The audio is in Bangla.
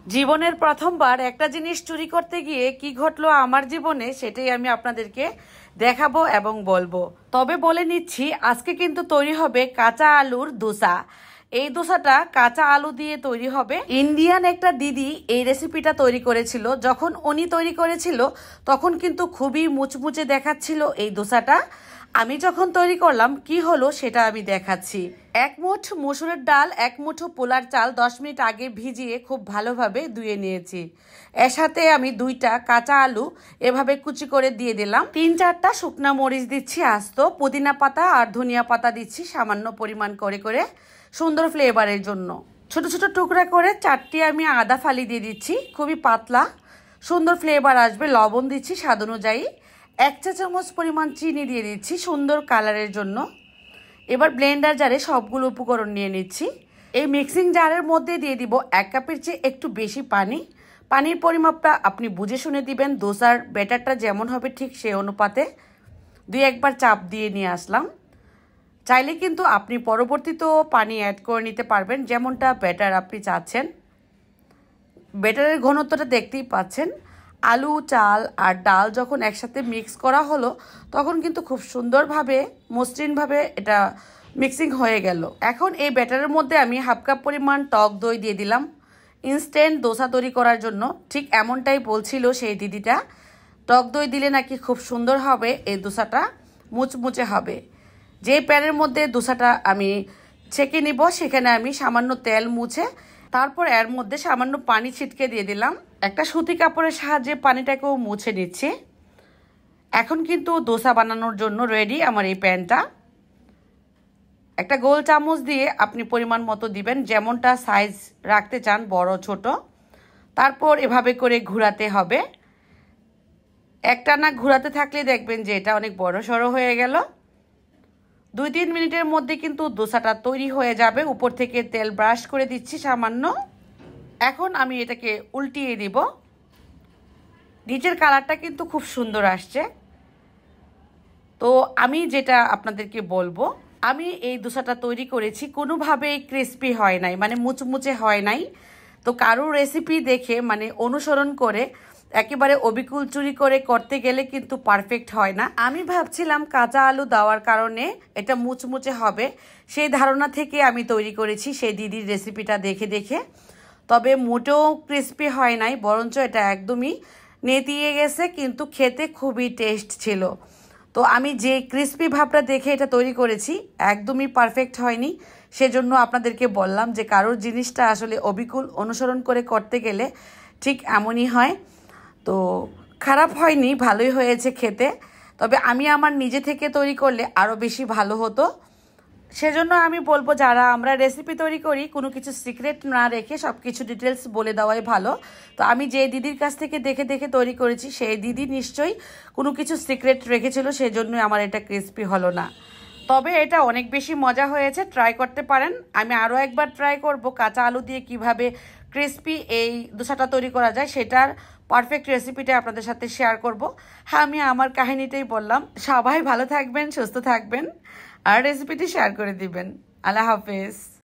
জীবনের প্রথমবার একটা জিনিস চুরি করতে গিয়ে কি ঘটলো আমার জীবনে সেটাই আমি আপনাদেরকে দেখাবো এবং বলবো। তবে বলে নিচ্ছি, আজকে কিন্তু তৈরি হবে কাঁচা আলুর দোসা। এই দোসাটা কাঁচা আলু দিয়ে তৈরি হবে। ইন্ডিয়ান একটা দিদি এই রেসিপিটা তৈরি করেছিল। যখন উনি তৈরি করেছিল তখন কিন্তু খুবই মুচমুচে দেখাচ্ছিল এই দোসাটা। আমি যখন তৈরি করলাম কি হলো সেটা আমি দেখাচ্ছি। এক মুঠ মসুরের ডাল, এক মুঠো পোলার চাল 10 মিনিট আগে ভিজিয়ে খুব ভালোভাবে ধুয়ে নিয়েছি। এর সাথে আমি 2টা কাঁচা আলু এভাবে কুচি করে দিয়ে দিলাম। 3-4টা শুকনা মরিচ দিচ্ছি আস্ত, পুদিনা পাতা আর ধনিয়া পাতা দিচ্ছি সামান্য পরিমাণ করে করে সুন্দর ফ্লেভারের জন্য। ছোট ছোট টুকরা করে 4টি আমি আদা ফালি দিয়ে দিচ্ছি, খুবই পাতলা, সুন্দর ফ্লেভার আসবে। লবণ দিচ্ছি স্বাদ অনুযায়ী। 1 চা চামচ পরিমাণ চিনি দিয়ে দিচ্ছি সুন্দর কালারের জন্য। এবার ব্লেন্ডার জারে সবগুলো উপকরণ নিয়ে নিচ্ছি। এই মিক্সিং জারের মধ্যে দিয়ে দিব 1 কাপের চেয়ে একটু বেশি পানি। পানির পরিমাপটা আপনি বুঝে শুনে দিবেন। দোসার ব্যাটারটা যেমন হবে ঠিক সেই অনুপাতে 2-1 বার চাপ দিয়ে নিয়ে আসলাম। চাইলে কিন্তু আপনি পরবর্তীতেও পানি অ্যাড করে নিতে পারবেন, যেমনটা ব্যাটার আপনি চাচ্ছেন। ব্যাটারের ঘনত্বটা দেখতেই পাচ্ছেন। আলু, চাল আর ডাল যখন একসাথে মিক্স করা হলো তখন কিন্তু খুব সুন্দরভাবে মসৃণভাবে এটা মিক্সিং হয়ে গেল। এখন এই ব্যাটারের মধ্যে আমি 1/2 কাপ পরিমাণ টক দই দিয়ে দিলাম ইনস্ট্যান্ট দোসা তৈরি করার জন্য। ঠিক এমনটাই বলছিল সেই দিদিটা, টক দই দিলে নাকি খুব সুন্দর হবে, এই দোসাটা মুচমুচে হবে। যে প্যানের মধ্যে দোসাটা আমি ছেঁকে নিব সেখানে আমি সামান্য তেল মুছে তারপর এর মধ্যে সামান্য পানি ছিটকে দিয়ে দিলাম। একটা সুতি কাপড়ের সাহায্যে পানিটাকেও মুছে নিচ্ছি। এখন কিন্তু দোসা বানানোর জন্য রেডি আমার এই প্যানটা। একটা গোল চামচ দিয়ে আপনি পরিমাণ মতো দিবেন, যেমনটা সাইজ রাখতে চান, বড় ছোট। তারপর এভাবে করে ঘোরাতে হবে। একটানা ঘোরাতে থাকলে দেখবেন যে এটা অনেক বড় সড়ো হয়ে গেল। 2-3 মিনিটের মধ্যে কিন্তু দোসাটা তৈরি হয়ে যাবে। উপর থেকে তেল ব্রাশ করে দিচ্ছি সামান্য। এখন আমি এটাকে উল্টিয়ে দিব। নিচের কালারটা কিন্তু খুব সুন্দর আসছে। তো আমি যেটা আপনাদেরকে বলবো, আমি এই দোসাটা তৈরি করেছি, কোনোভাবেই ক্রিস্পি হয় নাই, মানে মুচমুচে হয় নাই। তো কারোর রেসিপি দেখে মানে অনুসরণ করে একেবারে অবিকুল চুরি করে করতে গেলে কিন্তু পারফেক্ট হয় না। আমি ভাবছিলাম কাঁচা আলু দেওয়ার কারণে এটা মুচমুচে হবে, সেই ধারণা থেকে আমি তৈরি করেছি সেই দিদির রেসিপিটা দেখে দেখে। তবে মোটেও ক্রিস্পি হয় নাই, বরঞ্চ এটা একদমই নেতিয়ে গেছে, কিন্তু খেতে খুবই টেস্ট ছিল। তো আমি যে ক্রিস্পি ভাবটা দেখে এটা তৈরি করেছি একদমই পারফেক্ট হয়নি। সেজন্য আপনাদেরকে বললাম যে কারোর জিনিসটা আসলে অবিকুল অনুসরণ করে করতে গেলে ঠিক এমনই হয়। তো খারাপ হয়নি, ভালোই হয়েছে খেতে। তবে আমি আমার নিজে থেকে তৈরি করলে আরও বেশি ভালো হতো। সেজন্য আমি বলবো, যারা আমরা রেসিপি তৈরি করি কোনো কিছু সিক্রেট না রেখে সব কিছু ডিটেলস বলে দেওয়াই ভালো। তো আমি যে দিদির কাছ থেকে দেখে দেখে তৈরি করেছি সেই দিদি নিশ্চয়ই কোনো কিছু সিক্রেট রেখেছিল, সেজন্যই আমার এটা ক্রিস্পি হলো না। তবে এটা অনেক বেশি মজা হয়েছে, ট্রাই করতে পারেন। আমি আরও একবার ট্রাই করব কাঁচা আলু দিয়ে কিভাবে ক্রিস্পি এই দোসাটা তৈরি করা যায়, সেটার পারফেক্ট রেসিপিটা আপনাদের সাথে শেয়ার করব। হ্যাঁ, আমি আমার কাহিনীটাই বললাম। সবাই ভালো থাকবেন, সুস্থ থাকবেন আর রেসিপিটি শেয়ার করে দিবেন। আল্লাহ হাফেজ।